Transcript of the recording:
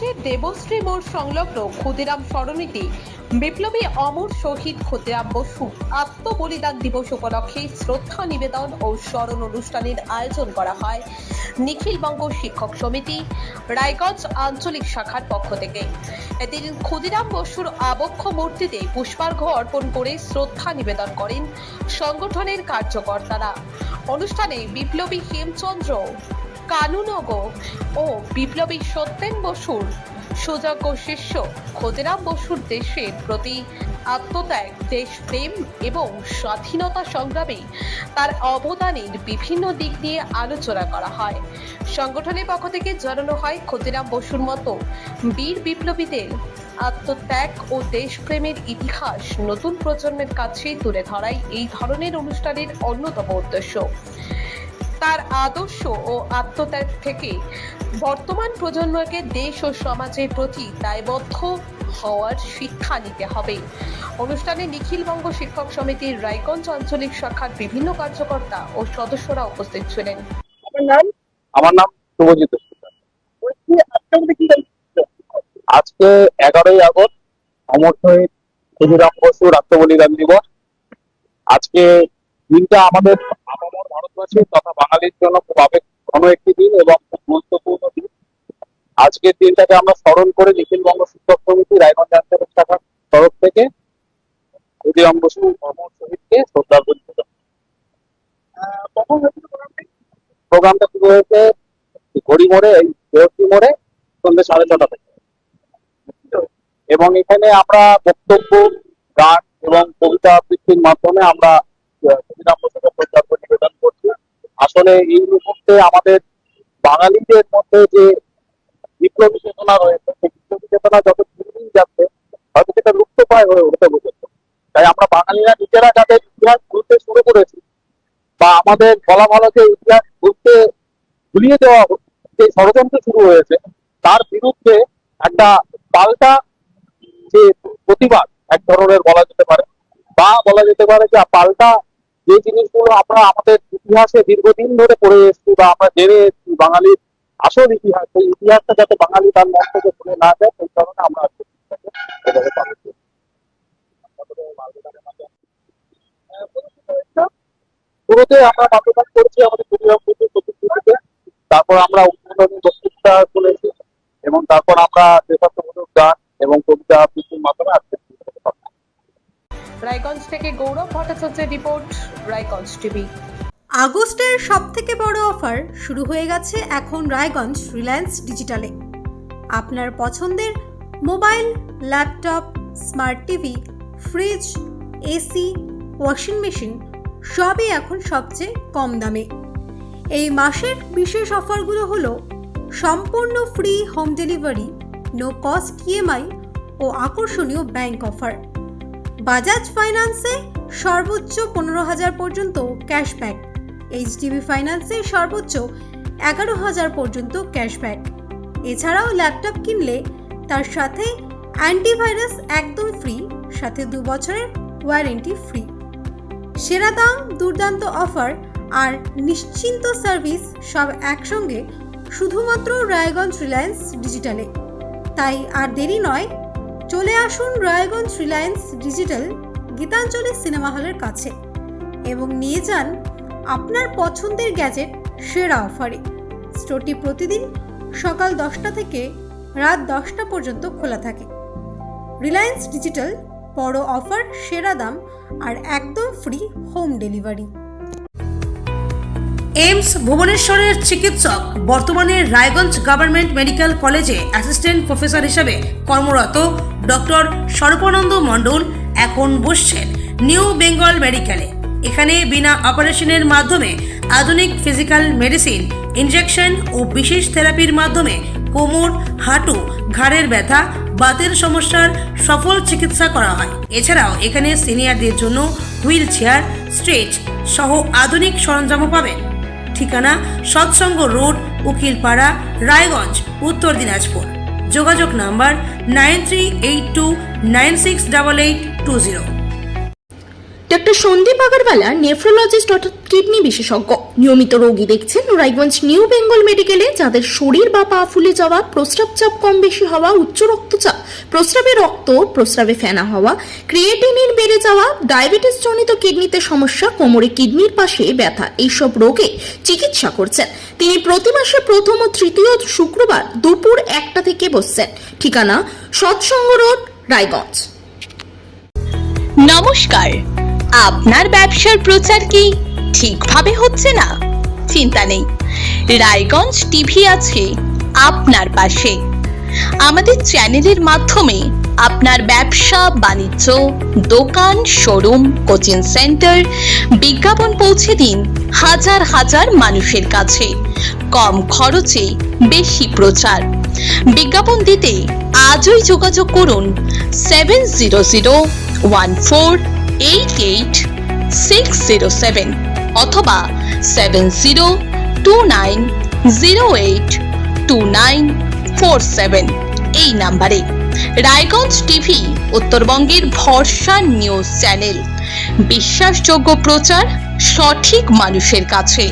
রাজের দেবশ্রী মোড় সংলগ্ন ক্ষুদিরাম সরণিতে বিপ্লবী অমর শহীদ ক্ষুদিরাম বসু আত্মবলিদান দিবস উপলক্ষে শ্রদ্ধা নিবেদন ও স্মরণ অনুষ্ঠানের আয়োজন করা হয় নিখিলবঙ্গ শিক্ষক সমিতি রায়গঞ্জ আঞ্চলিক শাখার পক্ষ থেকে। এদিন ক্ষুদিরাম বসুর আবক্ষ মূর্তিতে পুষ্পার্ঘ্য অর্পণ করে শ্রদ্ধা নিবেদন করেন সংগঠনের কার্যকর্তারা। অনুষ্ঠানে বিপ্লবী হেমচন্দ্র কানুনগ ও বিপ্লবী সত্যেন বসুর সুযোগ্য শিষ্য ক্ষুদিরাম বসুর দেশের প্রতি আত্মত্যাগ, দেশপ্রেম এবং স্বাধীনতা সংগ্রামে তার অবদানের বিভিন্ন দিক নিয়ে আলোচনা করা হয়। সংগঠনের পক্ষ থেকে জানানো হয়, ক্ষুদিরাম বসুর মতো বীর বিপ্লবীদের আত্মত্যাগ ও দেশপ্রেমের ইতিহাস নতুন প্রজন্মের কাছে তুলে ধরাই এই ধরনের অনুষ্ঠানের অন্যতম উদ্দেশ্য। তার আদর্শ ও আত্মত্যাগ থেকে বর্তমান প্রজন্মকে দেশ ও সমাজের প্রতি দায়বদ্ধ হওয়ার শিক্ষা নিতে হবে। অনুষ্ঠানে নিখিলবঙ্গ শিক্ষক সমিতির রায়গঞ্জ আঞ্চলিক শাখার বিভিন্ন কার্যকর্তা ও সদস্যরা উপস্থিত ছিলেন। আমার নাম শুভজিৎ। আজকে 11ই আগস্ট অমর শহীদ ক্ষুদিরাম বসুর আত্মবলিদান দিবস। আজকে দিনটা আমাদের আপামর ভারতবাসী তথা বাঙালির জন্য খুব আবেগঘন একটি দিন এবং খুব গুরুত্বপূর্ণ দিন। আজকের দিনটাকে আমরা স্মরণ করে নিখিলবঙ্গ শিক্ষক সমিতি রায়গঞ্জ আঞ্চলিক শাখার তরফ থেকে ক্ষুদিরাম বসু অমর শহীদকে শ্রদ্ধাঞ্জলি নিবেদন। প্রোগ্রামটা শুরু হয়েছে ঘড়ি মোড়ে, এই দেহশ্রী মোড়ে সন্ধ্যে 6:30 থেকে, এবং এখানে আমরা বক্তব্য, গান এবং কবিতা আবৃত্তির মাধ্যমে আমরা ক্ষুদিরাম বসুকে শ্রদ্ধাঞ্জলি নিবেদন করছি। আসলে এই মুহূর্তে আমাদের বাঙালিদের মধ্যে যে বিপ্লবী চেতনা রয়েছে, সেই বিপ্লবী চেতনা যত দিন যাচ্ছে হয়তো সেটা লুপ্তপ্রায় হয়ে উঠতে বসেছে। তাই আমরা বাঙালিরা নিজেরা যাদের ইতিহাস ভুলতে শুরু করেছি বা আমাদের বলা ভালো যে ইতিহাস ভুলিয়ে দেওয়া যে ষড়যন্ত্র শুরু হয়েছে, তার বিরুদ্ধে একটা পাল্টা যে প্রতিবাদ এক ধরনের বলা যেতে পারে, বা বলা যেতে পারে যে পাল্টা যে জিনিসগুলো আমরা আমাদের ইতিহাসে দীর্ঘদিন ধরে পড়ে এসেছি বা আমরা জেনে এসেছি বাঙালির আসল ইতিহাস, সেই ইতিহাসটা যাতে বাঙালি তার মন থেকে ভুলে না যায়, সেই কারণে আমরা শুরুতে আমরা মাল্যদান করেছি আমাদের ক্ষুদিরাম বসুর প্রতিকৃতিতে, তারপর আমরা উদ্বোধনী বক্তৃতা শুনেছি এবং তারপর আমরা দেশাত্মবোধক গান এবং কবিতা আবৃত্তির মাধ্যমে আজকে রায়গঞ্জ থেকে গৌরব ভট্টাচার্যের রিপোর্ট, রায়গঞ্জ টিভি। আগস্টের সবথেকে বড় অফার শুরু হয়ে গেছে এখন রায়গঞ্জ রিলায়েন্স ডিজিটালে। আপনার পছন্দের mobile, laptop, smart TV, fridge, AC, washing machine সবই এখন সবচেয়ে কম দামে। এই মাসের বিশেষ অফারগুলো হলো সম্পূর্ণ free home delivery, no cost EMI ও আকর্ষণীয় ব্যাংক অফার। বাজাজ ফাইন্যান্সে সর্বোচ্চ 15,000 পর্যন্ত ক্যাশব্যাক, এইচডিবি ফাইন্যান্সে সর্বোচ্চ 11,000 পর্যন্ত ক্যাশব্যাক। এছাড়াও ল্যাপটপ কিনলে তার সাথে অ্যান্টিভাইরাস একদম ফ্রি, সাথে 2 বছরের ওয়ারেন্টি ফ্রি। সেরা দাম, দুর্দান্ত অফার আর নিশ্চিন্ত সার্ভিস সব একসঙ্গে শুধুমাত্র রায়গঞ্জ রিলায়েন্স ডিজিটালে। তাই আর দেরি নয়, চলে আসুন রায়গঞ্জ রিলায়েন্স ডিজিটাল গীতাঞ্জলি সিনেমা হলের কাছে এবং নিয়ে যান আপনার পছন্দের গ্যাজেট সেরা অফারে। স্টোরটি প্রতিদিন সকাল 10টা থেকে রাত 10টা পর্যন্ত খোলা থাকে। রিলায়েন্স ডিজিটাল, বড় অফার, সেরা দাম আর একদম ফ্রি হোম ডেলিভারি। এইমস ভুবনেশ্বরের চিকিৎসক বর্তমানে রায়গঞ্জ গভর্নমেন্ট মেডিকেল কলেজে অ্যাসিস্ট্যান্ট প্রফেসর হিসেবে কর্মরত ডক্টর সর্বানন্দ মণ্ডল এখন বসছেন নিউ বেঙ্গল মেডিকেলে। এখানে বিনা অপারেশনের মাধ্যমে আধুনিক ফিজিক্যাল মেডিসিন, ইনজেকশন ও বিশেষ থেরাপির মাধ্যমে কোমর, হাঁটু, ঘাড়ের ব্যথা, বাতের সমস্যার সফল চিকিৎসা করা হয়। এছাড়াও এখানে সিনিয়রদের জন্য হুইল চেয়ার, স্ট্রেচ সহ আধুনিক সরঞ্জামও পাবেন। ঠিকানা সৎসঙ্গ রোড, উকিলপাড়া, রায়গঞ্জ, উত্তর দিনাজপুর। যোগাযোগ number 9382968820। Doctor Sandeep Agarwala nephrologist অর্থাৎ কিডনি বিশেষজ্ঞ নিয়মিত রোগী দেখছেন রায়গঞ্জ নিউ বেঙ্গল মেডিকেলে, যাদের শরীর বা পা ফুলে যাওয়া, প্রস্রাব চাপ কম বেশি হওয়া, উচ্চ রক্তচাপ, প্রস্রাবে ফেনা হওয়া, ক্রিয়েটিনিন বেড়ে যাওয়া, ডায়াবেটিস জনিত কিডনিতে সমস্যা, কোমরে কিডনির পাশে ব্যথা, এইসব রোগে চিকিৎসা করছেন। তিনি প্রতি মাসে প্রথম ও তৃতীয় শুক্রবার দুপুর 1টা থেকে বসছেন। ঠিকানা সৎসঙ্গ রোড, রায়গঞ্জ। নমস্কার, আপনার ব্যবসার প্রচার কি ঠিকভাবে হচ্ছে না? চিন্তা নেই, রায়গঞ্জ টিভি আছে আপনার পাশে। আমাদের চ্যানেলের মাধ্যমে আপনার ব্যবসা বাণিজ্য, দোকান, শোরুম, কোচিং সেন্টার বিজ্ঞাপন পৌঁছে দিন হাজার হাজার মানুষের কাছে। কম খরচে বেশি প্রচার। বিজ্ঞাপন দিতে আজই যোগাযোগ করুন 7014888607 অথবা 7029082947 এই নাম্বারে। রায়গঞ্জ টিভি উত্তরবঙ্গের ভরসা নিউজ চ্যানেল। বিশ্বাসযোগ্য প্রচার সঠিক মানুষের কাছে।